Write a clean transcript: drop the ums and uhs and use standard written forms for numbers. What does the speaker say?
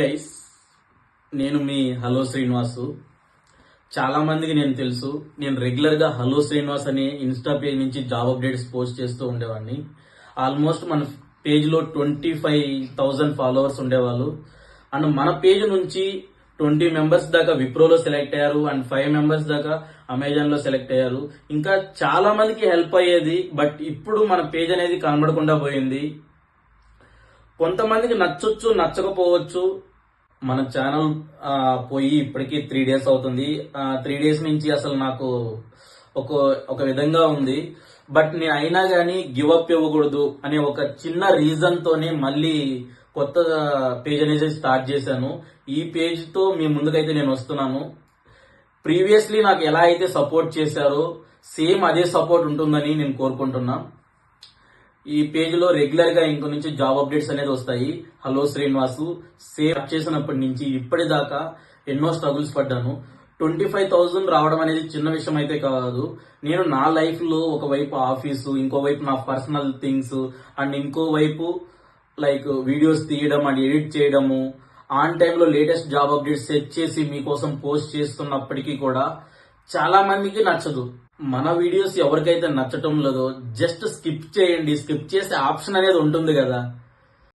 Guys, నేను మీ hello Srinivasu. చాలా మందికి నేను తెలుసు. నేను రెగ్యులర్ గా హలో శ్రీనివాస్ అనే ఇన్స్టా పేజ్ నుంచి జాబ్ అప్డేట్స్ పోస్ట్ చేస్తూ ఉండేవాడిని. ఆల్మోస్ట్ మన పేజ్ లో 25,000 ఫాలోవర్స్ ఉండేవాళ్ళు. అండ్ మన పేజ్ నుంచి 20 మెంబర్స్ దాకా విప్రోలో సెలెక్ట్ అయ్యారు అండ్ 5 మెంబర్స్ దాకా అమెజాన్ లో సెలెక్ట్ అయ్యారు. ఇంకా చాలా మందికి హెల్ప్ అయ్యేది. బట్ ఇప్పుడు మన పేజ్ అనేది కనబడకుండా పోయింది. కొంతమందికి నచ్చొచ్చు, నచ్చకపోవచ్చు. మన ఛానల్ పోయి ఇప్పటికీ 3 days అవుతుంది. 3 days నుంచి అసలు నాకు ఒక ఒక విధంగా ఉంది. బట్ నేను అయినా కానీ గివ్ అప్ ఇవ్వకూడదు అనే ఒక చిన్న రీజన్ తోనే మళ్ళీ కొత్త పేజ్ అనేది స్టార్ట్ చేశాను. ఈ పేజ్ తో మీ ముందుకైతే నేను వస్తున్నాను. ప్రీవియస్లీ నాకు ఎలా అయితే సపోర్ట్ చేశారో సేమ్ అదే సపోర్ట్ ఉంటుందని నేను కోరుకుంటున్నా. ఈ పేజ్ లో రెగ్యులర్ గా ఇంక నుంచి జాబ్ అప్డేట్స్ అనేది వస్తాయి. హలో శ్రీనివాసు సేవ్ చేసినప్పటి నుంచి ఇప్పటిదాకా ఎన్నో స్ట్రగుల్స్ పడ్డాను. 25,000 రావడం అనేది చిన్న విషయం అయితే కాదు. నేను నా లైఫ్ లో ఒకవైపు ఆఫీసు, ఇంకోవైపు నా పర్సనల్ థింగ్స్ అండ్ ఇంకోవైపు లైక్ వీడియోస్ తీయడం అండ్ ఎడిట్ చేయడము, ఆన్ టైంలో లేటెస్ట్ జాబ్ అప్డేట్స్ సెట్ చేసి మీకోసం పోస్ట్ చేస్తున్నప్పటికీ కూడా చాలా మందికి నచ్చదు. మన వీడియోస్ ఎవరికైతే నచ్చటం లేదో జస్ట్ స్కిప్ చేయండి. స్కిప్ చేసే ఆప్షన్ అనేది ఉంటుంది కదా.